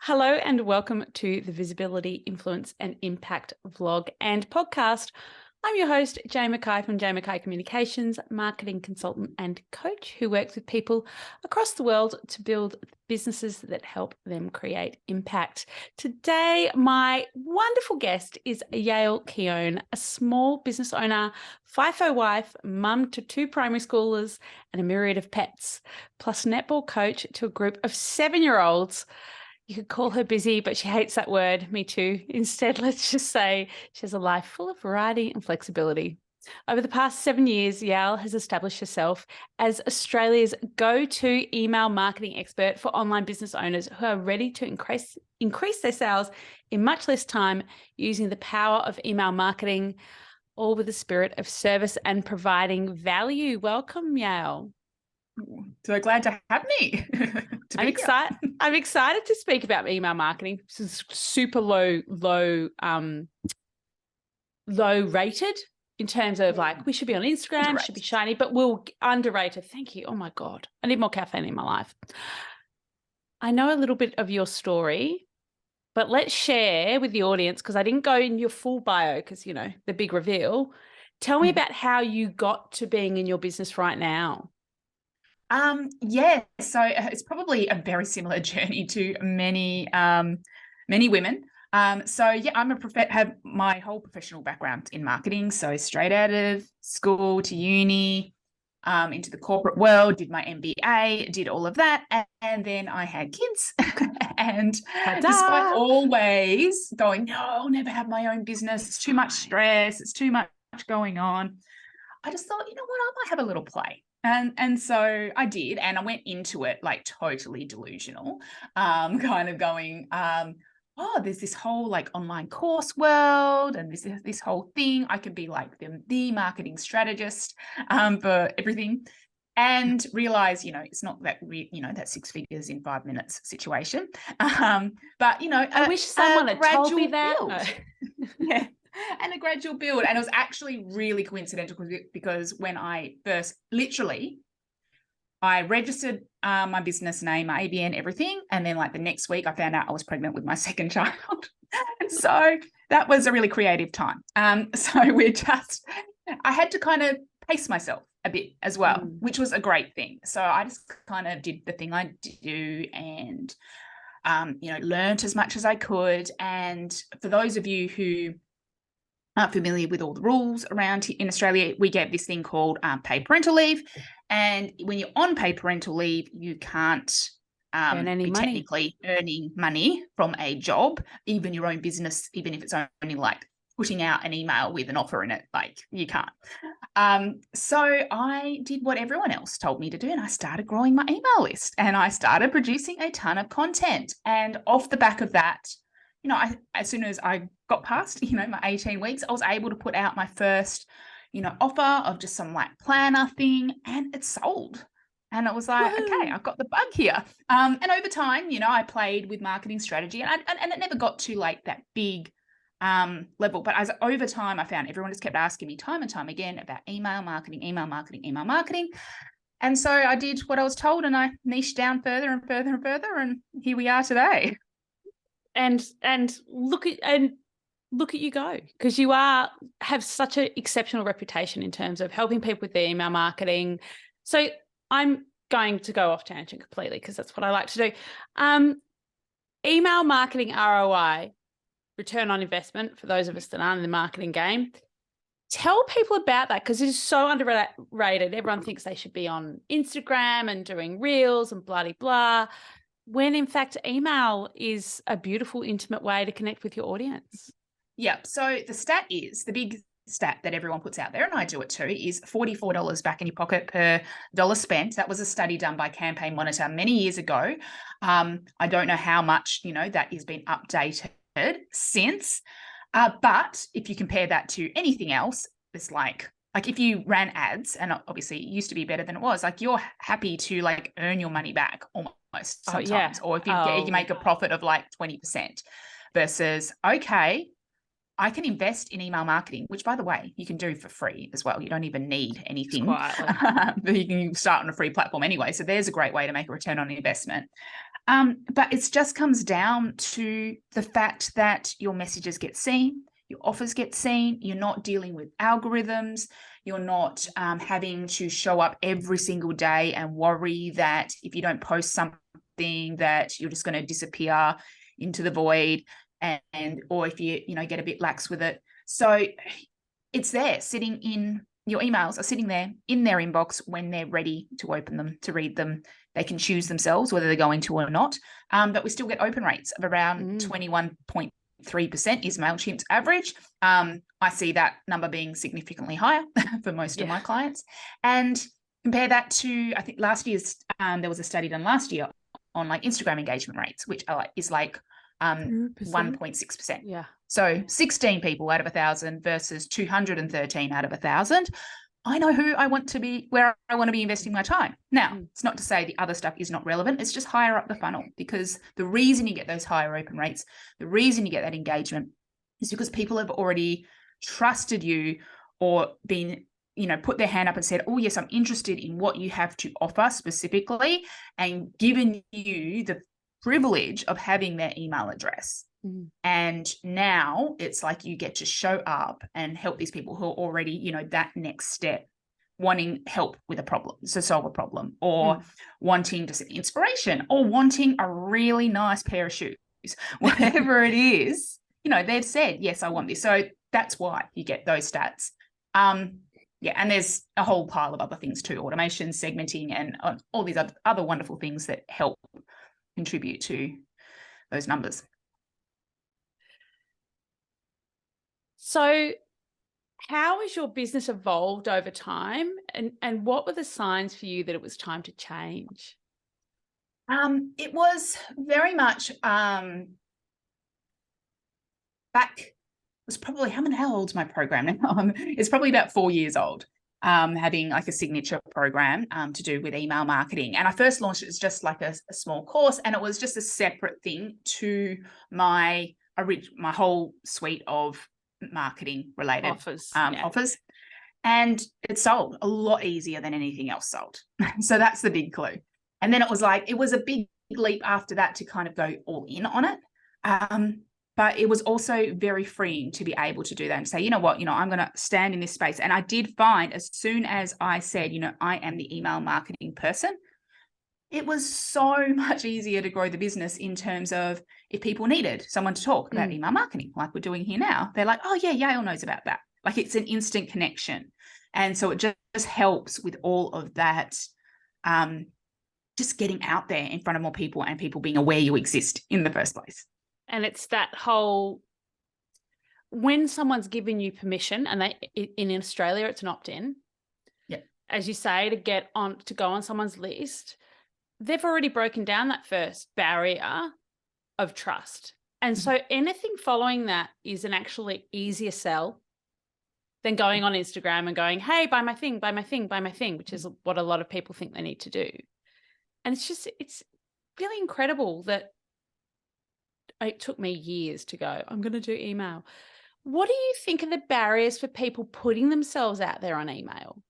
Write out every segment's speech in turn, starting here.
Hello and welcome to the Visibility, Influence and Impact vlog and podcast. I'm your host, Jay Mackay from Jay Mackay Communications, marketing consultant and coach who works with people across the world to build businesses that help them create impact. Today, my wonderful guest is Yael Keon, a small business owner, FIFO wife, mum to 2 primary schoolers and a myriad of pets, plus netball coach to a group of 7-year-olds. You could call her busy, but she hates that word. Me too. Instead, let's just say she has a life full of variety and flexibility. Over the past 7 years, Yael has established herself as Australia's go-to email marketing expert for online business owners who are ready to increase their sales in much less time using the power of email marketing, all with the spirit of service and providing value. Welcome, Yael. So glad to have me. I'm excited to speak about email marketing. This is super low rated in terms of like we should be on Instagram, should be shiny, but we'll underrated. Thank you. Oh my God. I need more caffeine in my life. I know a little bit of your story, but let's share with the audience because I didn't go in your full bio because, you know, the big reveal. Tell me about how you got to being in your business right now. So it's probably a very similar journey to many women. I'm have my whole professional background in marketing. So straight out of school to uni, into the corporate world, did my MBA, did all of that. And then I had kids and despite always going, no, I'll never have my own business. It's too much stress. It's too much going on. I just thought, you know what, I might have a little play. And so I did, and I went into it like totally delusional, kind of going, there's this whole like online course world, and this whole thing. I could be like the marketing strategist for everything, and realize, you know, it's not that that 6 figures in 5 minutes situation. But you know, I wish someone had told me that. No. Yeah. And a gradual build. And it was actually really coincidental because when I first, literally, I registered my business name, my ABN, everything. And then like the next week I found out I was pregnant with my second child. So that was a really creative time. I had to kind of pace myself a bit as well, which was a great thing. So I just kind of did the thing I do and, learned as much as I could. And for those of you who aren't familiar with all the rules around in Australia, we get this thing called paid parental leave. And when you're on paid parental leave, you can't technically earning money from a job, even your own business, even if it's only like putting out an email with an offer in it, like you can't. So I did what everyone else told me to do, and I started growing my email list and I started producing a ton of content. And off the back of that, you know, as soon as I got past, my 18 weeks, I was able to put out my first, offer of just some like planner thing, and it sold. And it was like, okay, I've got the bug here. And over time, I played with marketing strategy, and it never got to like that big level. But as over time, I found everyone just kept asking me time and time again about email marketing. And so I did what I was told, and I niched down further and further and further, and here we are today. And look at you go, because you have such an exceptional reputation in terms of helping people with their email marketing. So I'm going to go off tangent completely because that's what I like to do. Email marketing ROI, return on investment, for those of us that aren't in the marketing game. Tell people about that because it is so underrated. Everyone thinks they should be on Instagram and doing reels and blah, blah, blah, when in fact email is a beautiful, intimate way to connect with your audience. Yeah. So the big stat that everyone puts out there, and I do it too, is $44 back in your pocket per dollar spent. That was a study done by Campaign Monitor many years ago. I don't know how much, that has been updated since. But if you compare that to anything else, it's like if you ran ads, and obviously it used to be better than it was, like you're happy to like earn your money back almost sometimes. Or if you make a profit of like 20% versus, okay, I can invest in email marketing, which by the way, you can do for free as well. You don't even need anything. But you can start on a free platform anyway. So there's a great way to make a return on investment. But it just comes down to the fact that your messages get seen, your offers get seen, you're not dealing with algorithms, you're not having to show up every single day and worry that if you don't post something that you're just going to disappear into the void, and or if you get a bit lax with it. So it's there sitting in your emails, are sitting there in their inbox when they're ready to open them, to read them. They can choose themselves whether they're going to or not. But we still get open rates of around 21.3% is MailChimp's average. I see that number being significantly higher for most of my clients. And compare that to, I think last year's, there was a study done last year on like Instagram engagement rates, which is like 1.6%. Yeah. So 16 people out of 1,000 versus 213 out of 1,000. I know who I want to be, where I want to be investing my time. Now, it's not to say the other stuff is not relevant. It's just higher up the funnel, because the reason you get those higher open rates, the reason you get that engagement is because people have already trusted you or been, put their hand up and said, oh, yes, I'm interested in what you have to offer specifically, and given you the privilege of having their email address. And now it's like you get to show up and help these people who are already, that next step, wanting help with a problem, to solve a problem, or wanting just inspiration, or wanting a really nice pair of shoes, whatever it is, they've said, yes, I want this. So that's why you get those stats. And there's a whole pile of other things too, automation, segmenting, and all these other wonderful things that help contribute to those numbers. So how has your business evolved over time, and what were the signs for you that it was time to change? It was very much back, it was probably, how old's my program now? It's probably about 4 years old, having like a signature program to do with email marketing. And I first launched it as just like a small course, and it was just a separate thing to my whole suite of marketing related offers. And it sold a lot easier than anything else sold. So that's the big clue. And then it was a big leap after that to kind of go all in on it. But it was also very freeing to be able to do that and say, you know what, I'm going to stand in this space. And I did find, as soon as I said, I am the email marketing person, it was so much easier to grow the business, in terms of if people needed someone to talk about email marketing, like we're doing here now, they're like, oh yeah, Yael knows about that. Like, it's an instant connection. And so it just helps with all of that, just getting out there in front of more people, and people being aware you exist in the first place. And it's that whole, when someone's given you permission, and in Australia, it's an opt-in. Yeah. As you say, to go on someone's list, they've already broken down that first barrier of trust. And so anything following that is an actually easier sell than going on Instagram and going, hey, buy my thing, buy my thing, buy my thing, which is what a lot of people think they need to do. And it's really incredible that it took me years to go, I'm going to do email. What do you think are the barriers for people putting themselves out there on email?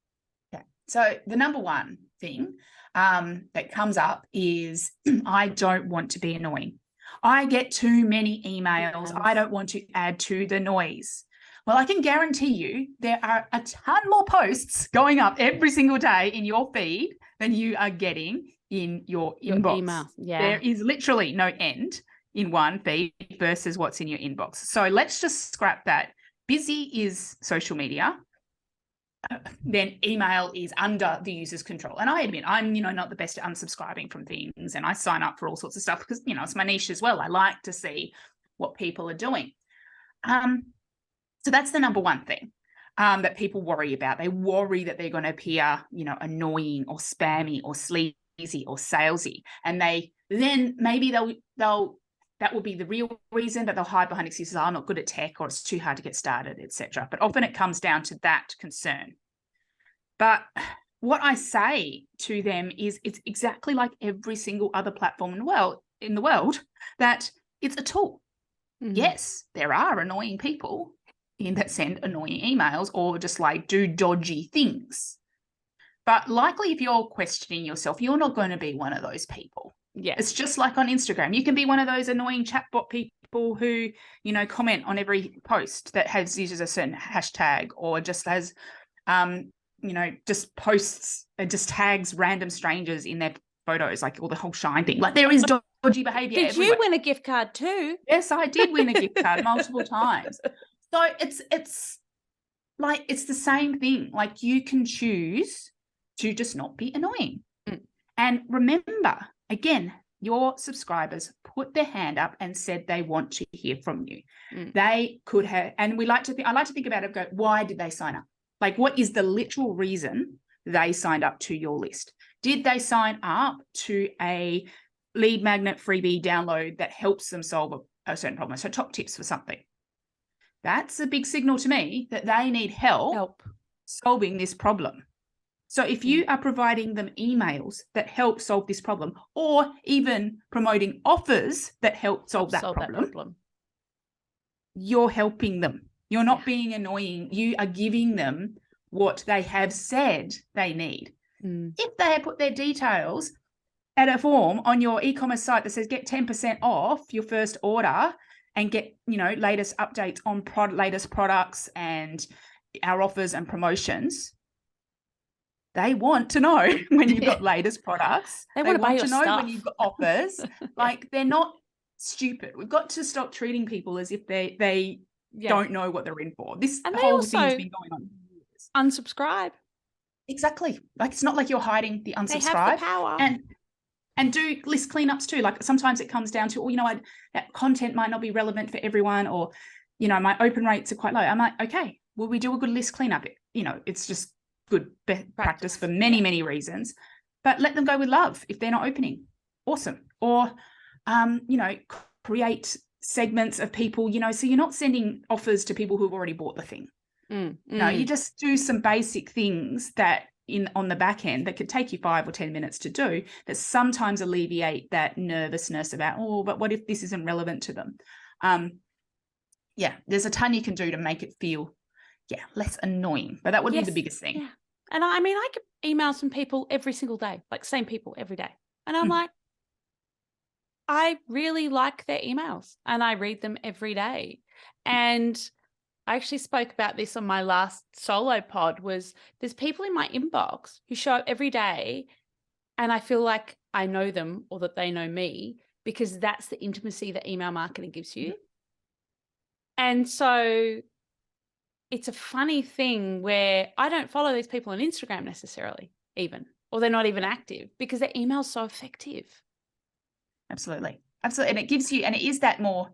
Yeah. So the number one thing that comes up is, I don't want to be annoying. I get too many emails. I don't want to add to the noise. Well, I can guarantee you there are a ton more posts going up every single day in your feed than you are getting in your inbox. Email. Yeah. There is literally no end in one feed versus what's in your inbox. So let's just scrap that. Busy is social media. Then email is under the user's control. And I admit, I'm, not the best at unsubscribing from things, and I sign up for all sorts of stuff because, it's my niche as well. I like to see what people are doing. So that's the number one thing that people worry about. They worry that they're going to appear, annoying or spammy or sleazy or salesy. And maybe that will be the real reason, but they'll hide behind excuses. I'm not good at tech, or it's too hard to get started, etc. But often it comes down to that concern. But what I say to them is, it's exactly like every single other platform in the world, that it's a tool. Yes, there are annoying people that send annoying emails or just like do dodgy things. But likely, if you're questioning yourself, you're not going to be one of those people. Yeah. It's just like on Instagram. You can be one of those annoying chatbot people who, you know, comment on every post that uses a certain hashtag, or just has, you know, just posts and just tags random strangers in their photos, like all the whole shine thing. Like, there is dodgy behavior Did everywhere. you win a gift card too? Yes, I did win a gift card multiple times. So it's like, it's the same thing. Like, you can choose to just not be annoying. And remember, again, your subscribers put their hand up and said they want to hear from you. They could have, and I like to think about it, go, why did they sign up? Like, what is the literal reason they signed up to your list? Did they sign up to a lead magnet freebie download that helps them solve a certain problem? So top tips for something. That's a big signal to me that they need help solving this problem. So if you are providing them emails that help solve this problem, or even promoting offers that help solve that problem, you're helping them. You're not being annoying. You are giving them what they have said they need. If they have put their details at a form on your e-commerce site that says get 10% off your first order and get, you know, latest updates on latest products and our offers and promotions, they want to know when you've got latest products. They want to know when you've got offers. Like, they're not stupid. We've got to stop treating people as if they don't know what they're in for. This whole thing's been going on. Unsubscribe. Exactly. Like, it's not like you're hiding the unsubscribe. They have the power. And do list cleanups too. Like, sometimes it comes down to, oh, you know, that content might not be relevant for everyone, or, you know, my open rates are quite low. I'm like, okay, well, we do a good list cleanup. You know, it's just good practice for many, many reasons, but let them go with love. If they're not opening, awesome. Or, you know, create segments of people, you know, so you're not sending offers to people who've already bought the thing. No, you just do some basic things that on the back end that could take you 5 or 10 minutes to do, that sometimes alleviate that nervousness about, oh, but what if this isn't relevant to them? There's a ton you can do to make it feel less annoying, but that would be the biggest thing. Yeah. And I mean, I get emails from people every single day, like same people every day. And I'm like, I really like their emails and I read them every day. And I actually spoke about this on my last solo pod, was there's people in my inbox who show up every day and I feel like I know them, or that they know me, because that's the intimacy that email marketing gives you. And so it's a funny thing where I don't follow these people on Instagram necessarily even, or they're not even active, because their email's so effective. Absolutely. And it gives you, and it is that more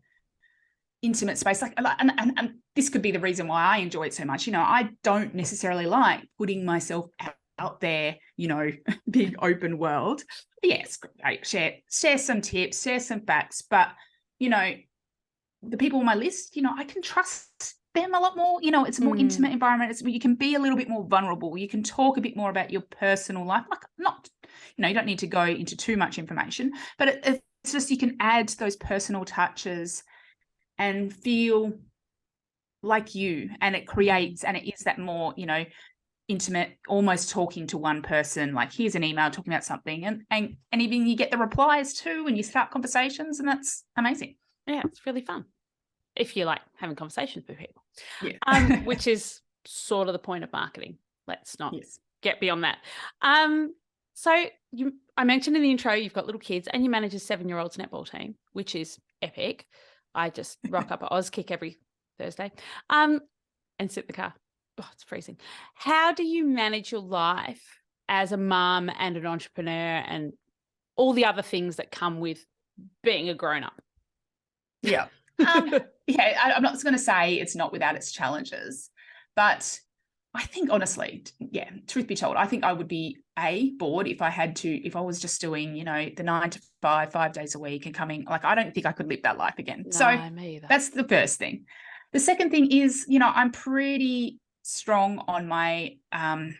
intimate space. Like, and this could be the reason why I enjoy it so much. You know, I don't necessarily like putting myself out there, you know, big open world. But yes, great. Share some tips, share some facts, but, you know, the people on my list, you know, I can trust them a lot more. You know, it's a more intimate environment. It's where you can be a little bit more vulnerable. You can talk a bit more about your personal life. Like, not, you know, you don't need to go into too much information, but it's just, you can add those personal touches and feel like you, and it creates, and it is that more, you know, intimate, almost talking to one person. Like, here's an email talking about something, and even you get the replies too, and you start conversations, and that's amazing. Yeah, it's really fun if you like having conversations with people. Yeah. Which is sort of the point of marketing. Let's not get beyond that. So I mentioned in the intro, you've got little kids and you manage a 7-year-old's netball team, which is epic. I just rock up at Auskick every Thursday and sit in the car. Oh, it's freezing. How do you manage your life as a mum and an entrepreneur and all the other things that come with being a grown-up? Yeah. I'm not going to say it's not without its challenges, but I think, honestly, truth be told, I think I would be bored if I was just doing, you know, the 9 to 5 days a week and coming, like, I don't think I could live that life again. No, so me either. That's the first thing. The second thing is, you know, I'm pretty strong on my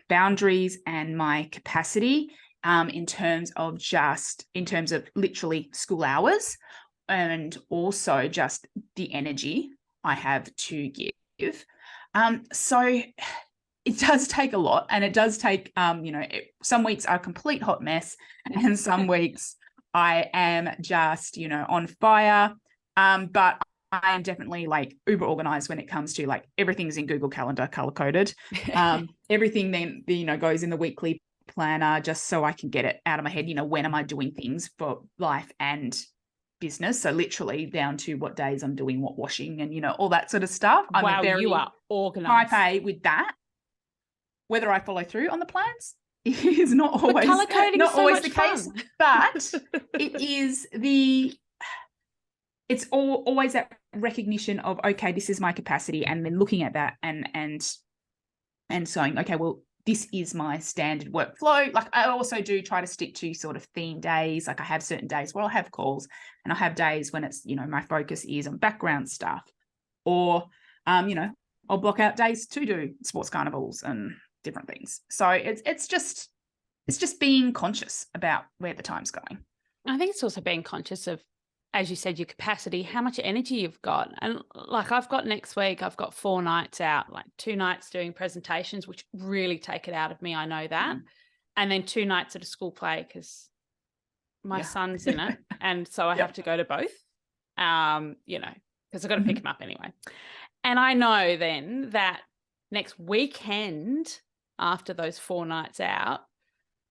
boundaries and my capacity in terms of literally school hours, and also just the energy I have to give. So it does take a lot, and it does take, you know, some weeks are a complete hot mess, and some weeks I am just, on fire. But I am definitely like uber organized when it comes to like everything's in Google Calendar, color coded. Everything then, goes in the weekly planner just so I can get it out of my head. When am I doing things for life and business? So literally down to what days I'm doing what washing and, all that sort of stuff. Wow, I'm a very you are organized. type A with that. Whether I follow through on the plans is not always, color coding not is so always much the fun. case, but it's always that recognition of, okay, this is my capacity, and then looking at that and saying, okay, well, this is my standard workflow. Like I also do try to stick to sort of theme days. Like I have certain days where I'll have calls, and I'll have days when it's, my focus is on background stuff, or, I'll block out days to do sports carnivals and different things. So it's just being conscious about where the time's going. I think it's also being conscious of, as you said, your capacity, how much energy you've got. And like I've got next week, I've got 4 nights out, like 2 nights doing presentations, which really take it out of me. I know that. And then 2 nights at a school play because my son's in it. And so I have to go to both, because I've got to pick him up anyway. And I know then that next weekend after those 4 nights out,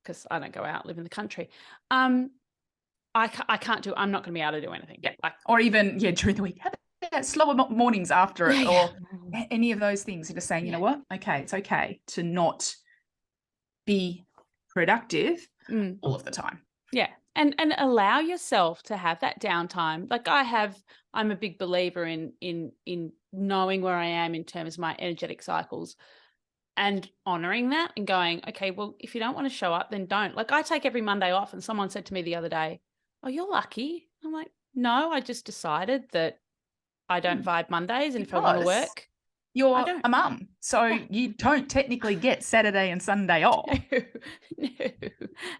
because I don't go out, live in the country, I can't do, I'm not going to be able to do anything. Or even, during the week, how about slower mornings after it, or any of those things. You're just saying, you know what? Okay, it's okay to not be productive all of the time. Yeah. And allow yourself to have that downtime. Like I'm a big believer in knowing where I am in terms of my energetic cycles and honoring that and going, okay, well, if you don't want to show up, then don't. Like I take every Monday off, and someone said to me the other day, oh, you're lucky. I'm like, no, I just decided that I don't vibe Mondays, and if I want to work, you're a mum, so you don't technically get Saturday and Sunday off. No.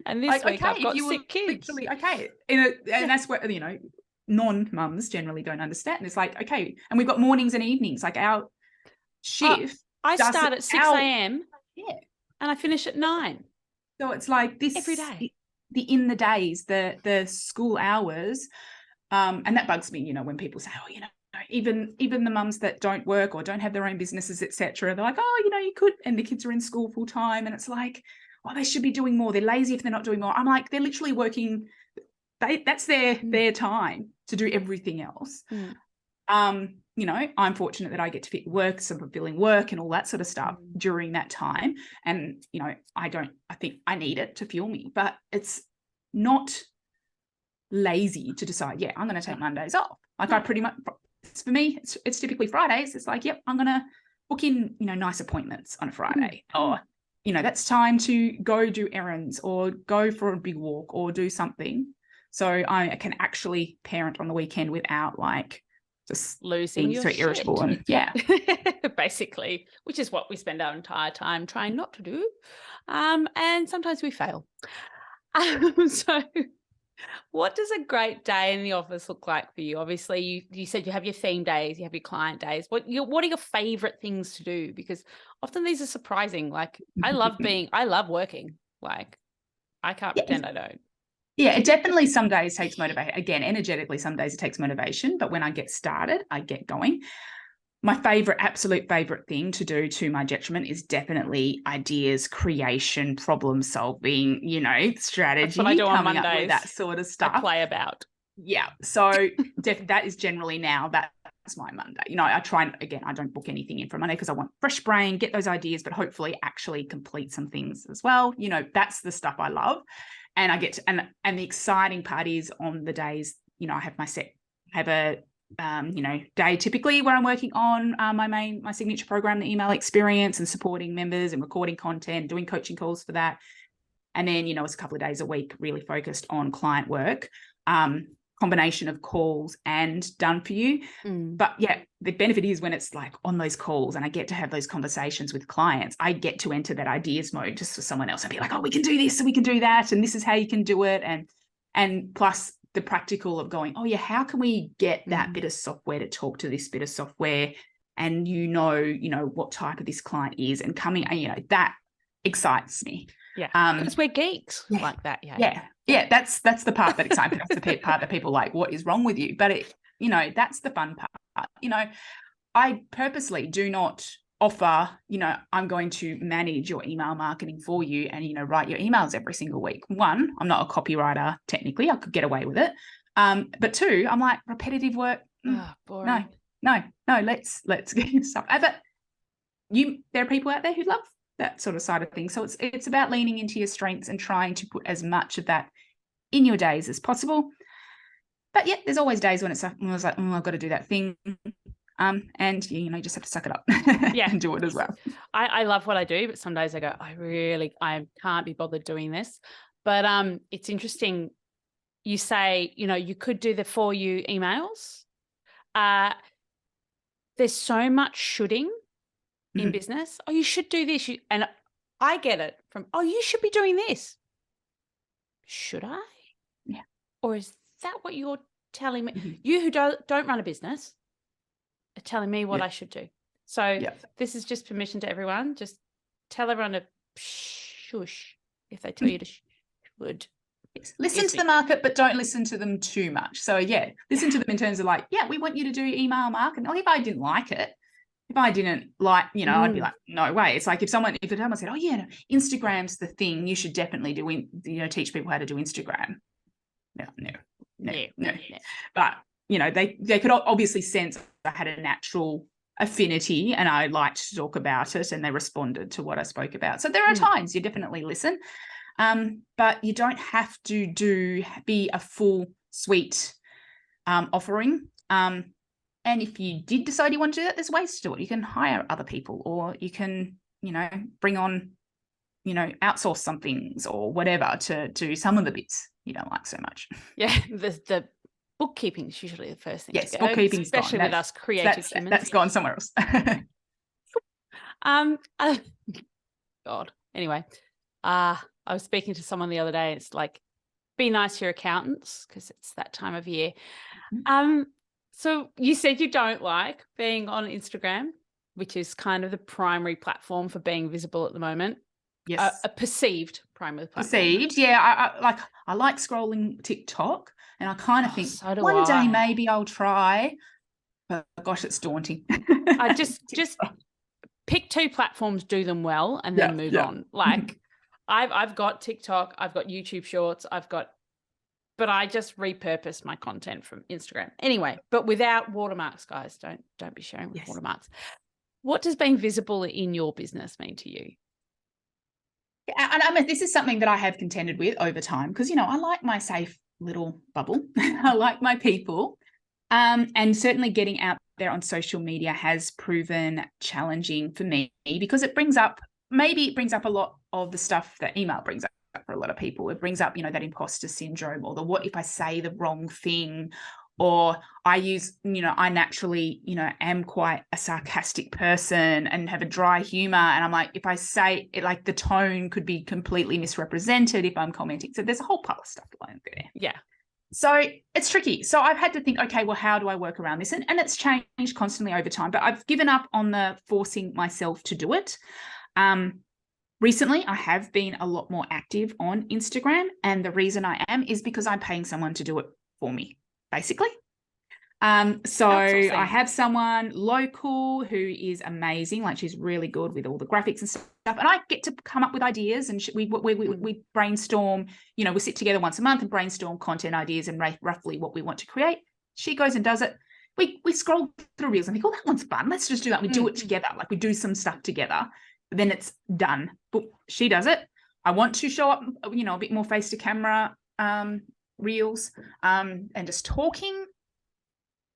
And this week I've got sick kids. Okay. And that's where, non-mums generally don't understand. It's like, okay, and we've got mornings and evenings, like our shift. I start at 6 a.m. Yeah. And I finish at 9. So it's like this every day. The in the days, the school hours, and that bugs me, when people say, oh, even the mums that don't work or don't have their own businesses, etc., they're like, oh, you could, and the kids are in school full time, and it's like, oh, they should be doing more. They're lazy if they're not doing more. I'm like, they're literally working. That's their time to do everything else. I'm fortunate that I get to fit work, some fulfilling work and all that sort of stuff during that time. And, I think I need it to fuel me, but it's not lazy to decide, I'm going to take Mondays off. Like I pretty much, for me, it's typically Fridays. It's like, I'm going to book in, nice appointments on a Friday, or, that's time to go do errands or go for a big walk or do something. So I can actually parent on the weekend without like just losing your so irritable and basically, which is what we spend our entire time trying not to do. And sometimes we fail. So what does a great day in the office look like for you? Obviously, you said you have your theme days, you have your client days. What are your favorite things to do? Because often these are surprising. Like I love working. Like I can't pretend I don't. Yeah, it definitely some days takes motivation. Again, energetically, some days it takes motivation, but when I get started, I get going. My absolute favorite thing to do to my detriment is definitely ideas, creation, problem solving, strategy. That's what I do on Mondays. Up with that sort of stuff. I play about. Yeah. So that is generally now that's my Monday. I try, again, I don't book anything in for Monday because I want fresh brain, get those ideas, but hopefully actually complete some things as well. That's the stuff I love. And I get to, and the exciting part is on the days, I have a day typically where I'm working on my signature program, the email experience, and supporting members and recording content, doing coaching calls for that. And then, it's a couple of days a week really focused on client work, combination of calls and done for you. But the benefit is when it's like on those calls and I get to have those conversations with clients, I get to enter that ideas mode just for someone else and be like, oh, we can do this and we can do that, and this is how you can do it. And plus the practical of going, oh yeah, how can we get that bit of software to talk to this bit of software, and what type of this client is, and coming, that excites me. Yeah, because we're geeks like that. Yeah, that's the part that excites me. That's the part that people like, what is wrong with you? But that's the fun part. I purposely do not offer, I'm going to manage your email marketing for you and, write your emails every single week. One, I'm not a copywriter technically. I could get away with it. But two, I'm like, repetitive work. Boring. No, let's get stuff. But there are people out there who love that sort of side of things. So it's about leaning into your strengths and trying to put as much of that in your days as possible. But yeah, there's always days when I was like, I've got to do that thing. And you just have to suck it up and do it as well. I love what I do, but some days I go, I can't be bothered doing this. But it's interesting. You say, you could do the for you emails. There's so much shoulding in business. Oh, you should do this. And I get it from, you should be doing this. Should I? Yeah. Or is that what you're telling me? You who don't run a business are telling me what I should do. So this is just permission to everyone. Just tell everyone to shush if they tell you to should. Yes. Listen to the market, but don't listen to them too much. So listen to them in terms of like, we want you to do email marketing. Or if I didn't like it, if I didn't like, I'd be like, no way. It's like if someone said, Instagram's the thing, you should definitely teach people how to do Instagram. No. But, they could obviously sense I had a natural affinity and I liked to talk about it and they responded to what I spoke about. So there are times you definitely listen, but you don't have to be a full suite offering. And if you did decide you want to do that, there's ways to do it. You can hire other people or you can, bring on, outsource some things or whatever to do some of the bits you don't like so much. Yeah, the bookkeeping is usually the first thing to go. Bookkeeping's especially gone. with us creative humans. That's gone somewhere else. God. Anyway, I was speaking to someone the other day. It's like, be nice to your accountants because it's that time of year. So you said you don't like being on Instagram, which is kind of the primary platform for being visible at the moment. Yes. A perceived primary platform. Perceived, yeah. I like scrolling TikTok and I kind of think one day maybe I'll try, but gosh, it's daunting. I just pick two platforms, do them well, and then move on. Like I've got TikTok, I've got YouTube Shorts, but I just repurpose my content from Instagram. Anyway, but without watermarks, guys. Don't be sharing with watermarks. What does being visible in your business mean to you? And I mean, this is something that I have contended with over time because, I like my safe little bubble. I like my people. And certainly getting out there on social media has proven challenging for me because it brings up a lot of the stuff that email brings up for a lot of people. It brings up, that imposter syndrome or the what if I say the wrong thing, or I use, I naturally, am quite a sarcastic person and have a dry humor. And I'm like, if I say it, like the tone could be completely misrepresented if I'm commenting. So there's a whole pile of stuff going there. Yeah. So it's tricky. So I've had to think, okay, well, how do I work around this? And it's changed constantly over time, but I've given up on the forcing myself to do it. Recently, I have been a lot more active on Instagram. And the reason I am is because I'm paying someone to do it for me, basically. So I have someone local who is amazing. Like she's really good with all the graphics and stuff. And I get to come up with ideas and we brainstorm, we sit together once a month and brainstorm content ideas and roughly what we want to create. She goes and does it. We scroll through reels and think, that one's fun. Let's just do that. We do it together. Like we do some stuff together, but then it's done. But she does it. I want to show up, a bit more face to camera, reels, and just talking,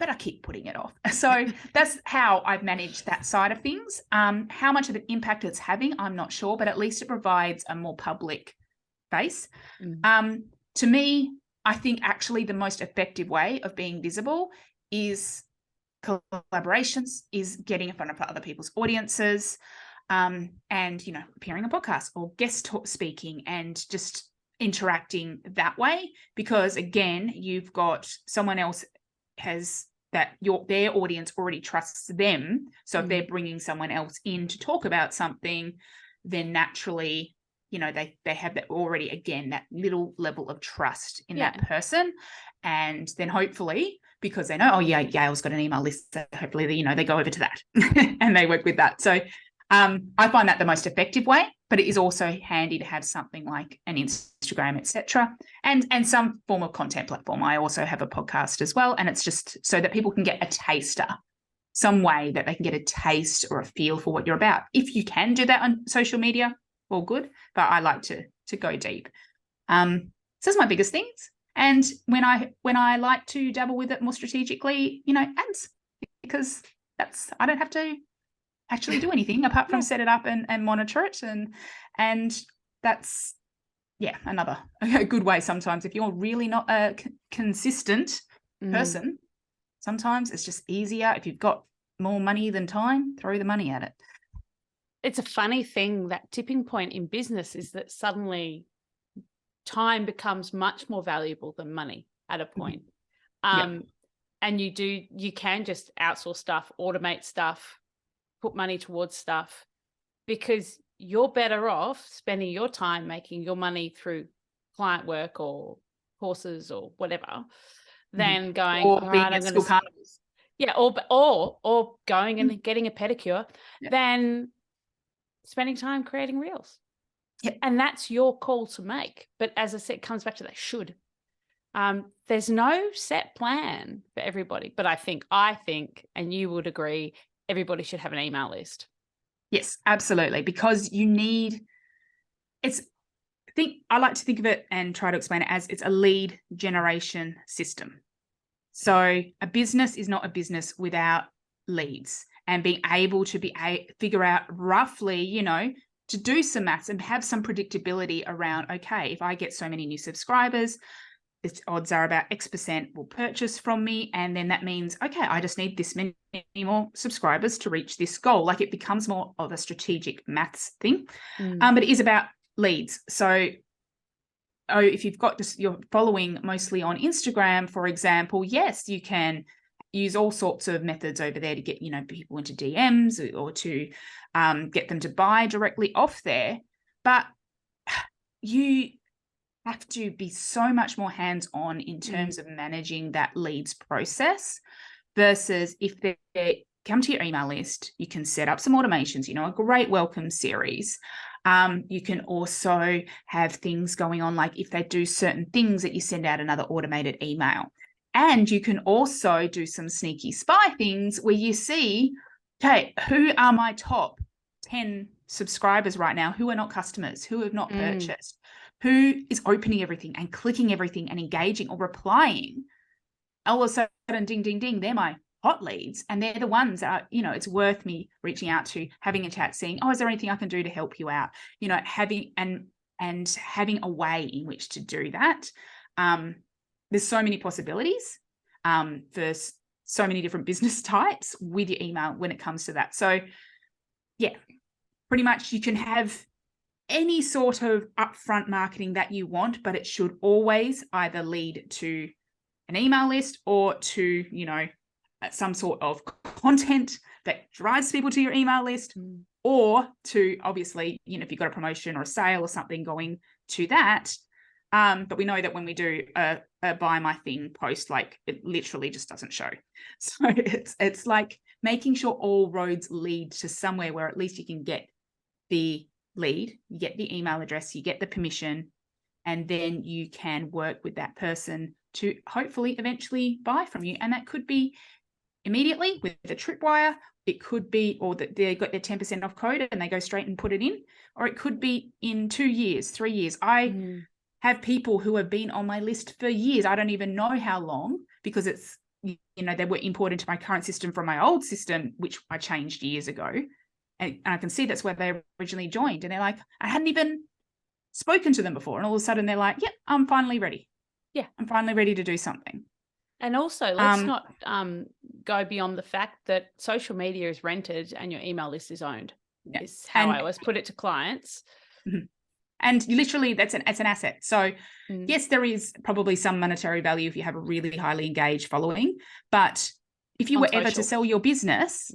but I keep putting it off. So that's how I've managed that side of things. How much of an impact it's having, I'm not sure, but at least it provides a more public face. To me, I think actually the most effective way of being visible is collaborations, is getting in front of other people's audiences, and, appearing on podcasts or guest speaking and just interacting that way. Because again, you've got someone else has that their audience already trusts them. So if they're bringing someone else in to talk about something, then naturally they have that already, again, that little level of trust in that person. And then hopefully, because they know, oh yeah, Yale's got an email list, so hopefully they go over to that and they work with that. So I find that the most effective way, but it is also handy to have something like an Instagram, etc., and some form of content platform. I also have a podcast as well, and it's just so that people can get a taster, some way that they can get a taste or a feel for what you're about. If you can do that on social media, all good, but I like to go deep. So that's my biggest things. And when I like to dabble with it more strategically, ads, because I don't have to actually do anything apart from set it up and monitor it, and that's another a good way. Sometimes if you're really not a consistent person, sometimes it's just easier, if you've got more money than time, throw the money at it. It's a funny thing, that tipping point in business is that suddenly time becomes much more valuable than money at a point. And you can just outsource stuff, automate stuff, put money towards stuff, because you're better off spending your time making your money through client work or courses or whatever than going, or all being right, at school carnivals. Yeah, or going and getting a pedicure, than spending time creating reels. And that's your call to make. But as I said, it comes back to that should. There's no set plan for everybody, but I think, and you would agree, everybody should have an email list. Yes, absolutely. Because I like to think of it and try to explain it as it's a lead generation system. So a business is not a business without leads, and being able to figure out roughly, to do some maths and have some predictability around, okay, if I get so many new subscribers, the odds are about X% will purchase from me. And then that means, okay, I just need this many more subscribers to reach this goal. Like, it becomes more of a strategic maths thing. But it is about leads. So if you've got you're following mostly on Instagram, for example, yes, you can use all sorts of methods over there to get, people into DMs or to get them to buy directly off there. But you have to be so much more hands-on in terms of managing that leads process, versus if they come to your email list, you can set up some automations, a great welcome series. You can also have things going on, like if they do certain things, that you send out another automated email. And you can also do some sneaky spy things where you see, okay, who are my top 10 subscribers right now who are not customers, who have not purchased, who is opening everything and clicking everything and engaging or replying. All of a sudden, ding, ding, ding, they're my hot leads. And they're the ones that, it's worth me reaching out to, having a chat, seeing, is there anything I can do to help you out? Having a way in which to do that. There's so many possibilities for so many different business types with your email when it comes to that. So yeah, pretty much you can have any sort of upfront marketing that you want, but it should always either lead to an email list or to, some sort of content that drives people to your email list, or to, obviously, if you've got a promotion or a sale or something going to that. But we know that when we do a buy my thing post, like, it literally just doesn't show. So it's like making sure all roads lead to somewhere where at least you can get the lead, you get the email address, you get the permission, and then you can work with that person to hopefully eventually buy from you. And that could be immediately with a tripwire. It could be, or that they got their 10% off code and they go straight and put it in, or it could be in 2 years, 3 years. I have people who have been on my list for years. I don't even know how long, because it's, they were imported to my current system from my old system, which I changed years ago. And I can see that's where they originally joined. And they're like, I hadn't even spoken to them before. And all of a sudden they're like, yep, I'm finally ready. Yeah, I'm finally ready to do something. And also, let's not go beyond the fact that social media is rented and your email list is owned. Yeah. Is how I always put it to clients. And literally, it's an asset. So yes, there is probably some monetary value if you have a really highly engaged following. But if you were ever to sell your business,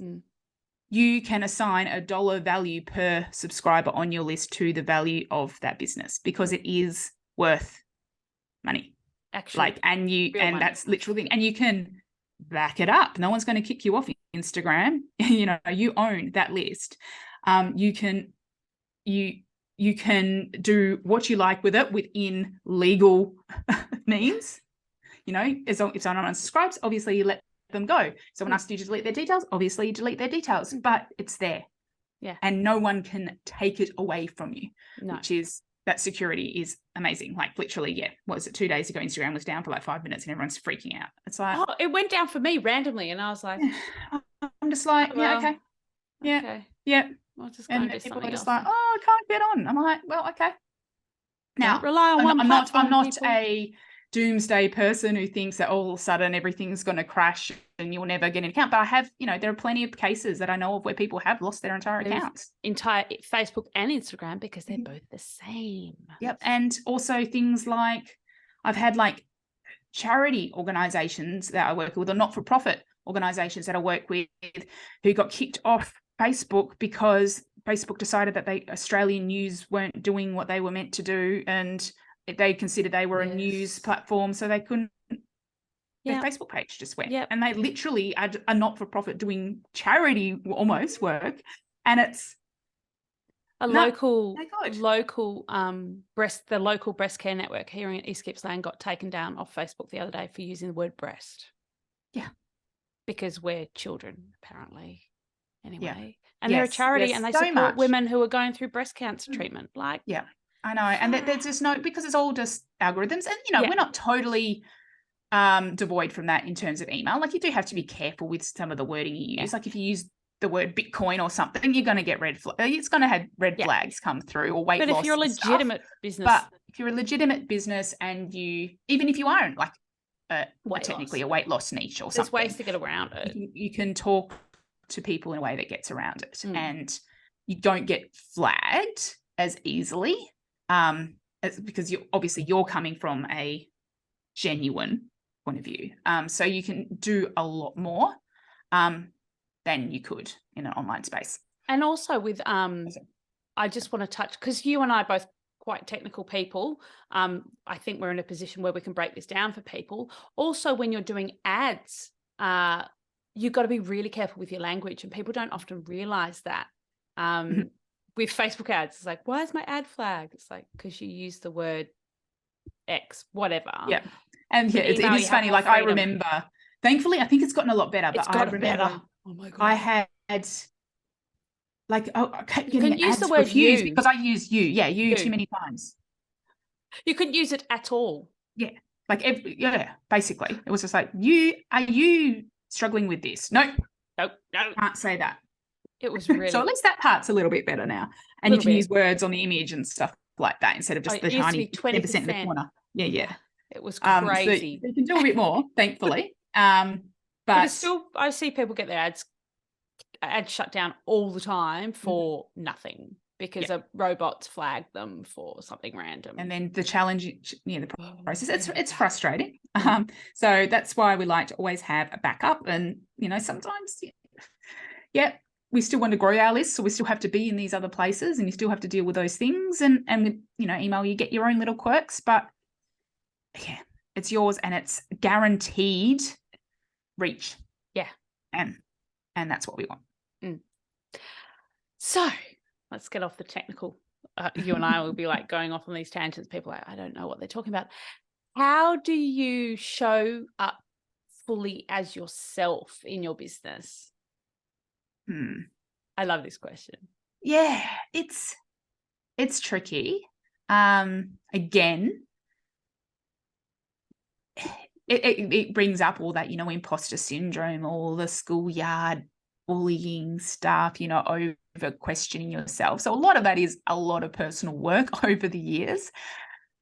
you can assign a dollar value per subscriber on your list to the value of that business, because it is worth money. Actually, and money. That's literally, and you can back it up. No one's going to kick you off Instagram. You own that list. You can do what you like with it within legal means. As long if someone unsubscribes, obviously you let them go. Someone asks you to delete their details, obviously you delete their details, but it's there. Yeah. And no one can take it away from you, No. which is, that security is amazing. Like literally, what was it, 2 days ago, Instagram was down for like 5 minutes and everyone's freaking out. It's like, oh, it went down for me randomly, and I was like, I'm just like, oh, well, okay. Yeah. Okay. Yeah. I'll just go and do people something are just else. like, oh, I can't get on. I'm like, well, okay. Now, don't rely on one platform, I'm not people. a doomsday person who thinks that all of a sudden everything's going to crash and you'll never get an account. But I have, there are plenty of cases that I know of where people have lost their entire accounts. Entire Facebook and Instagram, because they're both the same. Yep. And also things like, I've had like charity organizations that I work with, or not-for-profit organizations that I work with, who got kicked off Facebook because Facebook decided that Australian news weren't doing what they were meant to do, and they considered they were a news platform, so they couldn't. Their Facebook page just went, and they literally are a not-for-profit doing charity almost work, and it's the local breast care network here in East Gippsland got taken down off Facebook the other day for using the word breast. Yeah, because we're children, apparently. Anyway. Yeah. And they're a charity, and they support women who are going through breast cancer treatment. Like, yeah, I know. And there's just no, because it's all just algorithms, and we're not totally devoid from that in terms of email. Like, you do have to be careful with some of the wording you use. Like, if you use the word Bitcoin or something, you're going to get it's going to have red flags come through, or weight loss. But if you're a legitimate business, if you're a legitimate business, and even if you aren't like technically a weight loss niche or something, there's ways to get around it. You can talk to people in a way that gets around it, and you don't get flagged as easily, because you're coming from a genuine point of view. So you can do a lot more than you could in an online space. And also with I just want to touch, because you and I are both quite technical people. I think we're in a position where we can break this down for people. Also, when you're doing ads, you've got to be really careful with your language, and people don't often realize that. With Facebook ads, it's like, why is my ad flagged? It's like, because you use the word X, whatever. Yeah. And it is funny. Like, I remember, thankfully, I think it's gotten a lot better, but I remember better. Oh my God. I had like, I kept getting ads the word refused because I used you too many times. You couldn't use it at all. Yeah. Like, basically. It was just like, are you struggling with this? Nope. Can't say that. It was really so at least that part's a little bit better now. And you can use words on the image and stuff like that instead of just the tiny 10% in the corner. Yeah. It was crazy. So you can do a bit more, thankfully. But it's still, I see people get their ads shut down all the time for nothing, because a robot's flagged them for something random. And then the challenge, the process, it's frustrating. So that's why we like to always have a backup. And, sometimes, we still want to grow our list, so we still have to be in these other places, and you still have to deal with those things. And with, email, you get your own little quirks, but it's yours, and it's guaranteed reach. Yeah. And that's what we want. So let's get off the technical. You and I will be like going off on these tangents. People are like, I don't know what they're talking about. How do you show up fully as yourself in your business? I love this question. Yeah, it's tricky. Again, it brings up all that, imposter syndrome, all the schoolyard bullying stuff, over questioning yourself. So a lot of that is a lot of personal work over the years.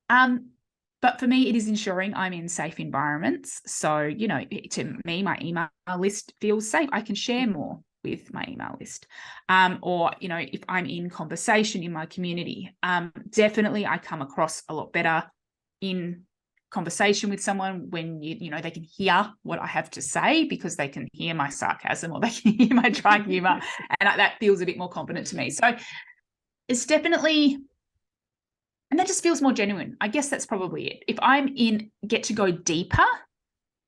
But for me, it is ensuring I'm in safe environments. So, to me, my email list feels safe. I can share more with my email list. Or, if I'm in conversation in my community, definitely I come across a lot better in conversation with someone when you know they can hear what I have to say because they can hear my sarcasm or they can hear my dry humor, and that feels a bit more confident to me. So it's definitely, and that just feels more genuine. I guess that's probably it. If get to go deeper,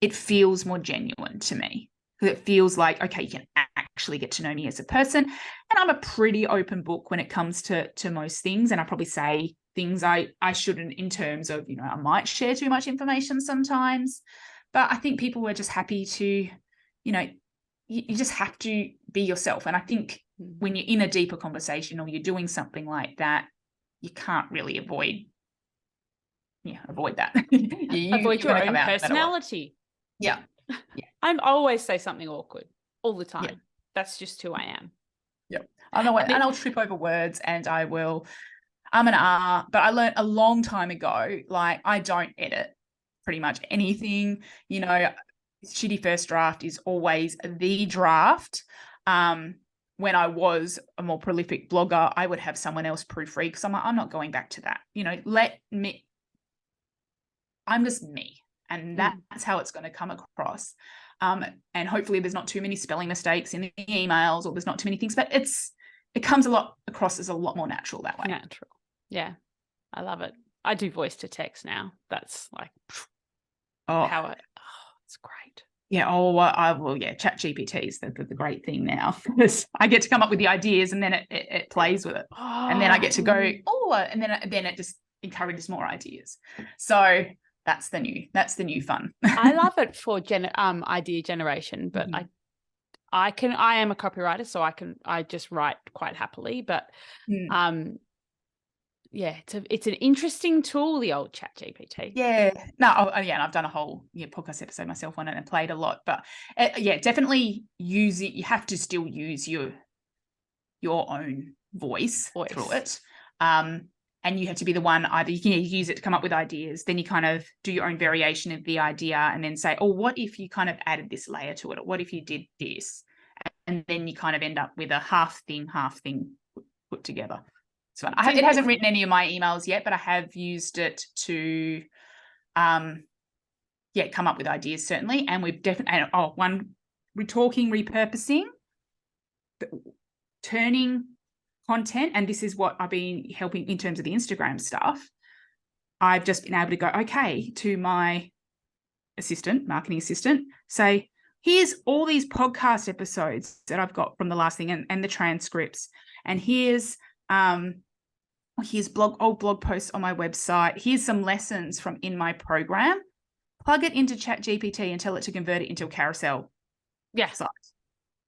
it feels more genuine to me because it feels like, okay, you can actually get to know me as a person. And I'm a pretty open book when it comes to most things. And I probably say things I shouldn't, in terms of, you know, I might share too much information sometimes, but I think people were just happy to, you know, you just have to be yourself. And I think when you're in a deeper conversation or you're doing something like that, you can't really avoid that. Avoid your own personality. Yeah. I always say something awkward all the time. Yeah. That's just who I am. Yeah. I know, and I'll trip over words, and I will but I learned a long time ago, like, I don't edit pretty much anything. You know, shitty first draft is always the draft. When I was a more prolific blogger, I would have someone else proofread because I'm not going back to that. You know, I'm just me, and that's how it's going to come across. And hopefully there's not too many spelling mistakes in the emails, or there's not too many things, but it comes across as a lot more natural that way. Natural. Yeah. I love it. I do voice to text now. That's like it's great. Yeah. Chat GPT is the great thing now. I get to come up with the ideas, and then it plays with it. And then I get to go, and then it just encourages more ideas. So that's the new fun. I love it for idea generation, but I am a copywriter, so I just write quite happily, but it's an interesting tool, the old Chat GPT. Yeah. No, and I've done a whole podcast episode myself on it and played a lot, but definitely use it. You have to still use your own voice through it. And you have to be the one, either you can use it to come up with ideas, then you kind of do your own variation of the idea and then say, oh, what if you kind of added this layer to it? Or what if you did this? And then you kind of end up with a half thing put together. It's fun. It hasn't written any of my emails yet, but I have used it to come up with ideas, certainly. And we've definitely, repurposing, turning content, and this is what I've been helping in terms of the Instagram stuff. I've just been able to go, okay, to my marketing assistant, say, here's all these podcast episodes that I've got from the last thing and the transcripts, and here's old blog posts on my website, here's some lessons from in my program, plug it into Chat GPT and tell it to convert it into a carousel site.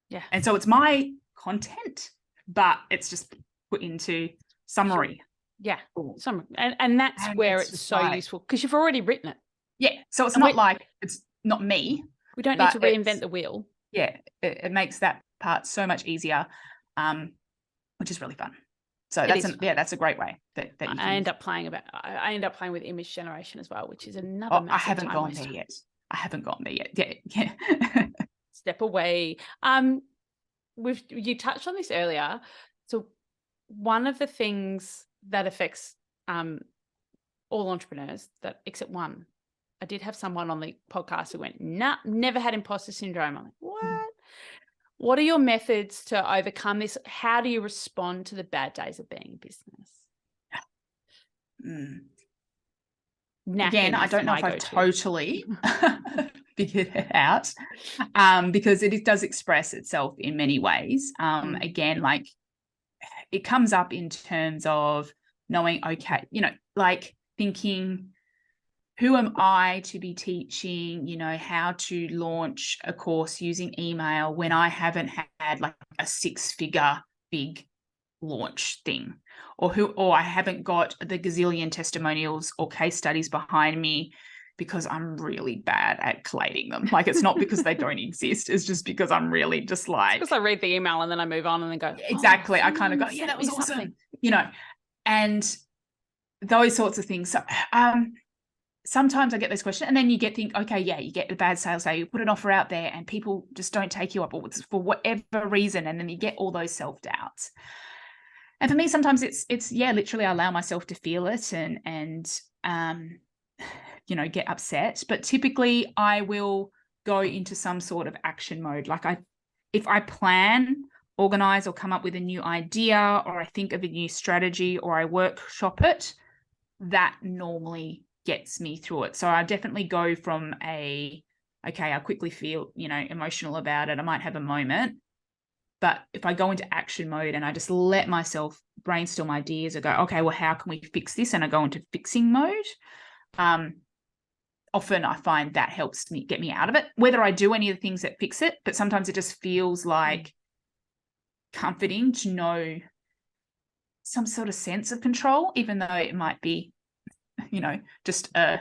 Yeah. And so it's my content, but it's just put into summary. Yeah, summary. And that's where it's so useful, because you've already written it. Yeah, so it's not like it's not me. We don't need to reinvent the wheel. Yeah, it makes that part so much easier, which is really fun. So that's a great way that you can. I end up playing with image generation as well, which is another massive I haven't gone there yet. Yeah. Step away. You touched on this earlier. So one of the things that affects all entrepreneurs, except one, I did have someone on the podcast who went, nah, never had imposter syndrome. I'm like, what? What are your methods to overcome this? How do you respond to the bad days of being in business? Again, I don't know if I've totally figured it out, because it does express itself in many ways. Again, like, it comes up in terms of knowing, okay, like thinking, who am I to be teaching, how to launch a course using email when I haven't had like a 6-figure big launch thing, or I haven't got the gazillion testimonials or case studies behind me because I'm really bad at collating them. Like, it's not because they don't exist. It's just because I'm really just like... Because I read the email and then I move on and then go... Exactly. I kind of go, yeah, that was awesome. And those sorts of things. So sometimes I get those questions, and then you get the bad sales day, you put an offer out there and people just don't take you up, or for whatever reason, and then you get all those self-doubts. And for me, sometimes it's literally I allow myself to feel it and get upset. But typically I will go into some sort of action mode. Like if I plan, organize, or come up with a new idea, or I think of a new strategy, or I workshop it, that normally gets me through it. So I definitely go from I quickly feel, emotional about it. I might have a moment. But if I go into action mode and I just let myself brainstorm ideas or go, okay, well, how can we fix this? And I go into fixing mode. Often I find that helps me get me out of it, whether I do any of the things that fix it, but sometimes it just feels like comforting to know some sort of sense of control, even though it might be, just a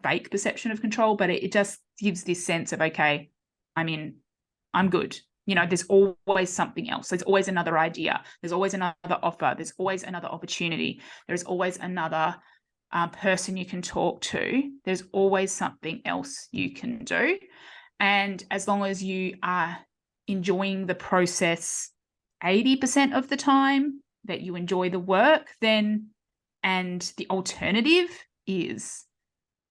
fake perception of control, but it just gives this sense of, okay, I'm good. There's always something else. There's always another idea. There's always another offer. There's always another opportunity. There's always another person you can talk to. There's always something else you can do. And as long as you are enjoying the process 80% of the time, that you enjoy the work, then, and the alternative is